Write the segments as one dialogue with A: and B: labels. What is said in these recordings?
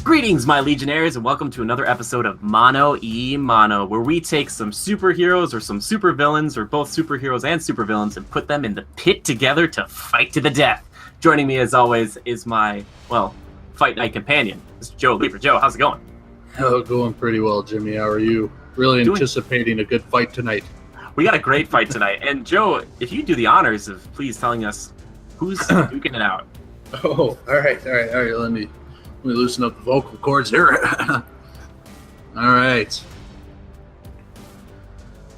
A: Greetings, my Legionnaires, and welcome to another episode of Mono e Mono, where we take some superheroes or some supervillains, or both superheroes and supervillains, and put them in the pit together to fight to the death. Joining me, as always, is my, fight night companion. This is Joe Lever. Joe, how's it going?
B: Oh, going pretty well, Jimmy. How are you? Really anticipating a good fight tonight.
A: We got a great fight tonight. And Joe, if you do the honors of please telling us who's duking it out.
B: Oh, all right. Let me loosen up the vocal cords here. All right.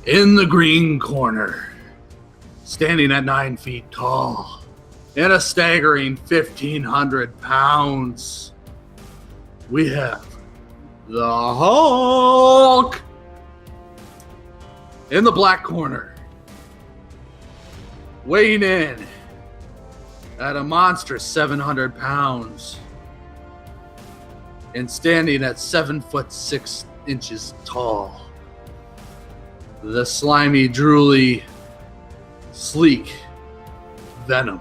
B: In the green corner, standing at 9 feet tall, and a staggering 1,500 pounds, we have the Hulk. In the black corner, weighing in at a monstrous 700 pounds, and standing at 7'6" tall, the slimy, drooly, sleek Venom.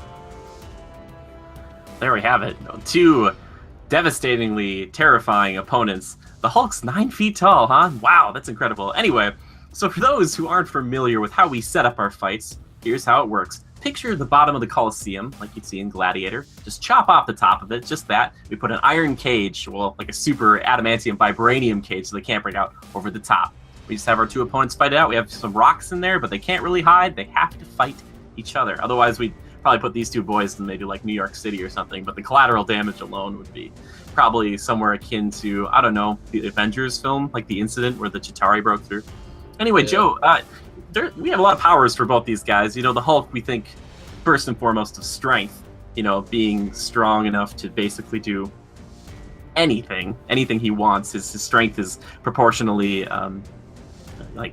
A: There we have it. Two devastatingly terrifying opponents. The Hulk's 9 feet tall, huh? Wow, that's incredible. Anyway, so for those who aren't familiar with how we set up our fights, here's how it works. Picture the bottom of the Coliseum, like you'd see in Gladiator. Just chop off the top of it, just that. We put an iron cage, well, like a super adamantium vibranium cage so they can't break out over the top. We just have our two opponents fight it out. We have some rocks in there, but they can't really hide. They have to fight each other. Otherwise, we'd probably put these two boys in maybe like New York City or something, but the collateral damage alone would be probably somewhere akin to, I don't know, the Avengers film, like the incident where the Chitauri broke through. Anyway, yeah. Joe, we have a lot of powers for both these guys. You know, the Hulk, we think first and foremost of strength, you know, being strong enough to basically do anything he wants. His strength is proportionally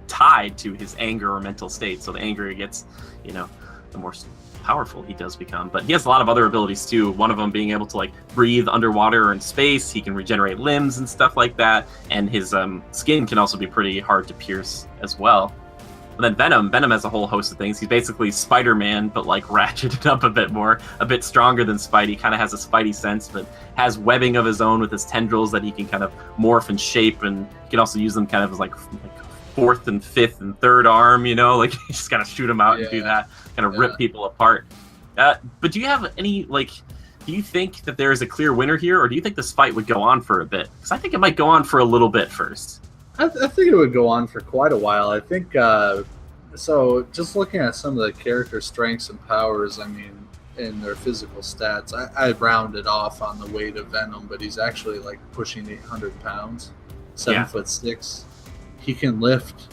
A: tied to his anger or mental state. So the angrier he gets, you know, the more powerful he does become. But he has a lot of other abilities too. One of them being able to like breathe underwater or in space. He can regenerate limbs and stuff like that. And his skin can also be pretty hard to pierce as well. And then Venom has a whole host of things. He's basically Spider-Man, but like ratcheted up a bit more, a bit stronger than Spidey. Kind of has a Spidey sense, but has webbing of his own with his tendrils that he can kind of morph and shape, and he can also use them kind of as like fourth and fifth and third arm, you know, like you just gotta shoot them out and do that, kind of rip people apart. But do you have any, do you think that there is a clear winner here, or do you think this fight would go on for a bit? Because I think it might go on for a little bit first.
B: I think it would go on for quite a while. I think, so just looking at some of the character strengths and powers, I mean, in their physical stats, I rounded off on the weight of Venom, but he's actually like pushing 800 pounds, 7'6". He can lift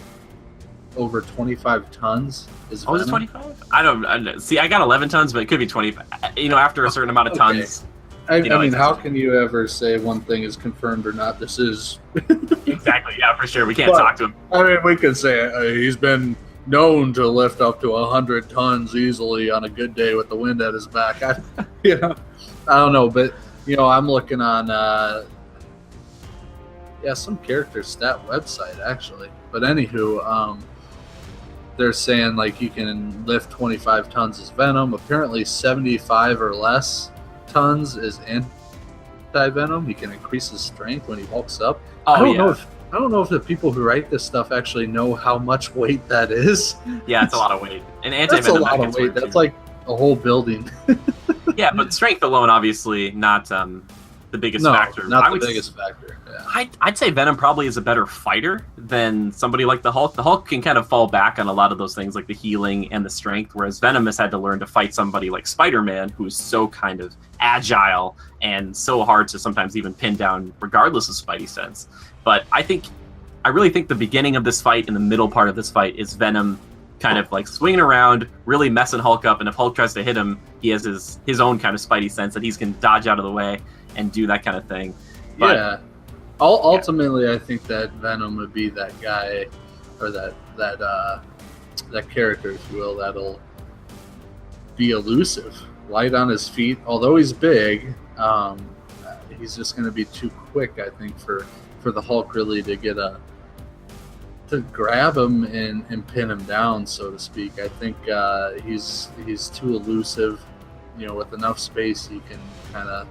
B: over 25 tons. Is it
A: 25? I don't see. I got 11 tons, but it could be 25. You know, after a certain amount of tons.
B: I mean, how can you ever say one thing is confirmed or not? This is
A: exactly, yeah, for sure. We can't talk to him.
B: I mean, we could say he's been known to lift up to 100 tons easily on a good day with the wind at his back. I don't know, but I'm looking on some character stat website actually. But anywho, they're saying like you can lift 25 tons as Venom. Apparently 75 or less tons is anti-Venom. He can increase his strength when he bulks up. I don't know if the people who write this stuff actually know how much weight that is.
A: Yeah, it's a lot of weight. And anti-Venom,
B: that's a lot of weight. That's like a whole building.
A: Yeah, but strength alone, obviously, not the biggest factor.
B: Not the biggest factor. Yeah.
A: I'd say Venom probably is a better fighter than somebody like the Hulk. The Hulk can kind of fall back on a lot of those things like the healing and the strength, whereas Venom has had to learn to fight somebody like Spider-Man, who's so kind of agile and so hard to sometimes even pin down regardless of Spidey sense. But I really think the beginning of this fight and the middle part of this fight is Venom kind of like swinging around, really messing Hulk up, and if Hulk tries to hit him, he has his own kind of Spidey sense that he's going to dodge out of the way and do that kind of thing. But,
B: ultimately, I think that Venom would be that guy, or that character, if you will, that'll be elusive, light on his feet. Although he's big, he's just going to be too quick, I think, for the Hulk really to get to grab him and pin him down, so to speak. I think he's too elusive. With enough space, he can kind of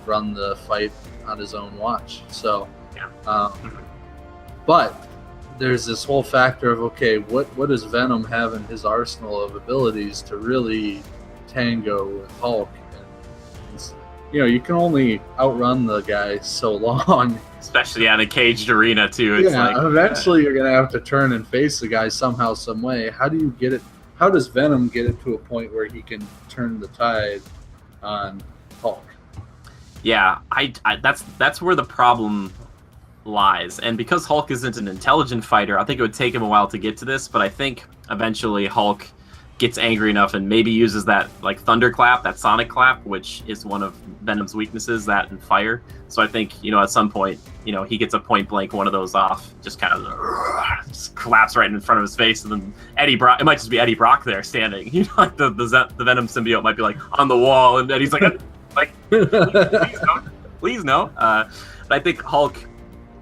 B: run the fight on his own watch. So,
A: Yeah.
B: But there's this whole factor of, okay, what does Venom have in his arsenal of abilities to really tango with Hulk? And you can only outrun the guy so long.
A: Especially in a caged arena too. It's
B: eventually you're gonna have to turn and face the guy somehow, some way. How do you get it? How does Venom get it to a point where he can turn the tide on Hulk?
A: Yeah, that's where the problem lies. And because Hulk isn't an intelligent fighter, I think it would take him a while to get to this, but I think eventually Hulk gets angry enough and maybe uses that like thunderclap, that sonic clap, which is one of Venom's weaknesses, that and fire. So I think, at some point, he gets a point blank one of those off, just kind of just collapse right in front of his face, and then Eddie Brock, it might just be Eddie Brock there standing, like the Venom symbiote might be like on the wall, and Eddie's like please no. But I think Hulk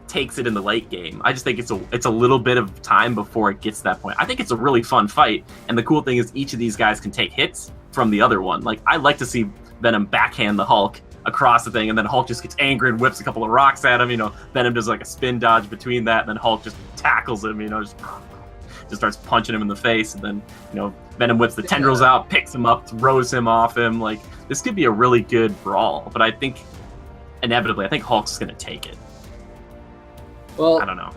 A: takes it in the late game. I just think it's a little bit of time before it gets to that point. I think it's a really fun fight, and the cool thing is each of these guys can take hits from the other one. Like, I like to see Venom backhand the Hulk across the thing, and then Hulk just gets angry and whips a couple of rocks at him. Venom does like a spin dodge between that, and then Hulk just tackles him. Just starts punching him in the face, and then Venom whips the tendrils out, picks him up, throws him off him. Like, this could be a really good brawl, but I think inevitably, I think Hulk's gonna take it.
B: Well,
A: I don't know.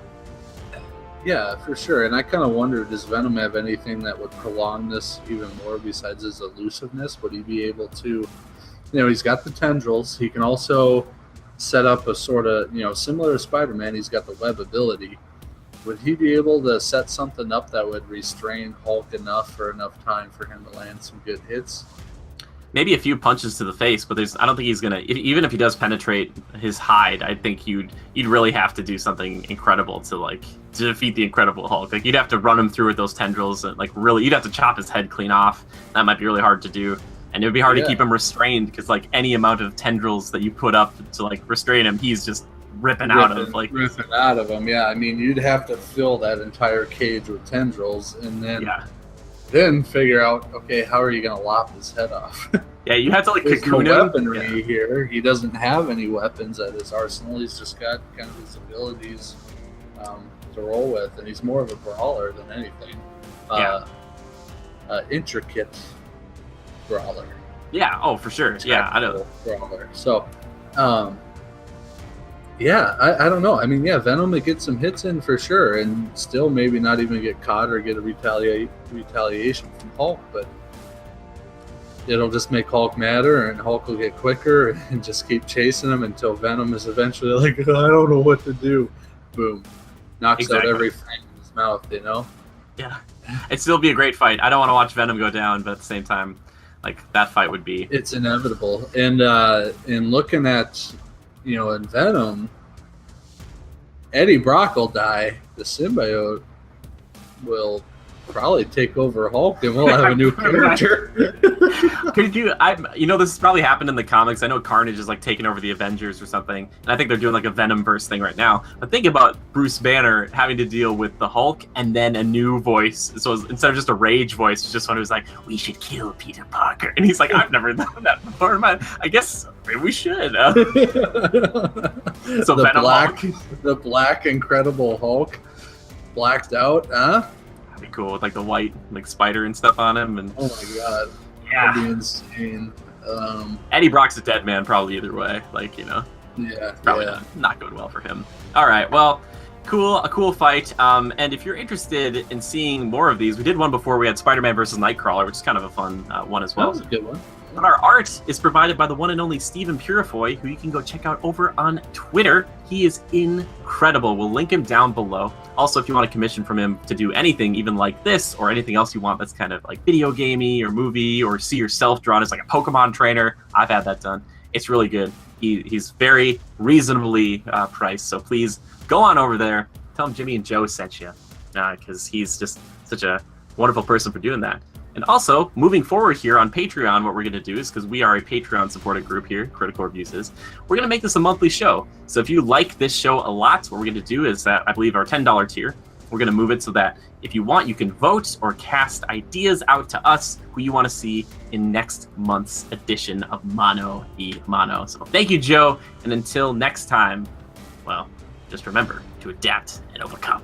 B: Yeah, for sure. And I kind of wonder, does Venom have anything that would prolong this even more besides his elusiveness? Would he be able to, he's got the tendrils. He can also set up a sort of, similar to Spider-Man, he's got the web ability. Would he be able to set something up that would restrain Hulk enough for enough time for him to land some good hits?
A: Maybe a few punches to the face, but I don't think he's gonna. Even if he does penetrate his hide, I think you'd really have to do something incredible to defeat the Incredible Hulk. Like, you'd have to run him through with those tendrils, and really, you'd have to chop his head clean off. That might be really hard to do, and it would be hard to keep him restrained because any amount of tendrils that you put up to restrain him, he's just ripping out of him.
B: Yeah, I mean, you'd have to fill that entire cage with tendrils, and then figure out, okay, how are you going to lop his head off?
A: Yeah, you have to
B: There's
A: cocoon
B: no
A: him.
B: weaponry here. He doesn't have any weapons at his arsenal. He's just got kind of his abilities to roll with, and he's more of a brawler than anything. Intricate brawler.
A: Yeah, oh, for sure. Yeah, I know.
B: Brawler. So, I don't know. I mean, Venom would get some hits in for sure, and still maybe not even get caught or get a retaliation from Hulk, but it'll just make Hulk madder, and Hulk will get quicker and just keep chasing him until Venom is eventually like, I don't know what to do. Boom. Knocks out every frame in his mouth,
A: Yeah. It'd still be a great fight. I don't want to watch Venom go down, but at the same time, that fight would be...
B: It's inevitable. And in looking at... in Venom, Eddie Brock will die. The symbiote will probably take over Hulk, and we'll have a new character.
A: Could you? This has probably happened in the comics. I know Carnage is taking over the Avengers or something, and I think they're doing a Venomverse thing right now. But think about Bruce Banner having to deal with the Hulk and then a new voice. So instead of just a rage voice, it's just one who's like, "We should kill Peter Parker," and he's like, "I've never done that before. I guess maybe we should." So
B: the black Incredible Hulk, blacked out, huh?
A: That'd be cool with the white spider and stuff on him. And
B: oh my god,
A: yeah,
B: that'd be insane.
A: Eddie Brock's a dead man probably either way. Probably not going well for him. All right, well, a cool fight. And if you're interested in seeing more of these, we did one before. We had Spider-Man versus Nightcrawler, which is kind of a fun one as well.
B: That was a good one.
A: But our art is provided by the one and only Stephen Purifoy, who you can go check out over on Twitter. He is incredible. We'll link him down below. Also, if you want a commission from him to do anything, even like this, or anything else you want that's kind of video gamey or movie, or see yourself drawn as a Pokemon trainer, I've had that done. It's really good. He's very reasonably priced, so please go on over there. Tell him Jimmy and Joe sent you, because he's just such a wonderful person for doing that. And also, moving forward here on Patreon, what we're going to do is, because we are a Patreon-supported group here, Critical Reviews is, we're going to make this a monthly show. So if you like this show a lot, what we're going to do is that, I believe, our $10 tier, We're going to move it so that if you want, you can vote or cast ideas out to us who you want to see in next month's edition of Mano y Mano. So thank you, Joe. And until next time, well, just remember to adapt and overcome.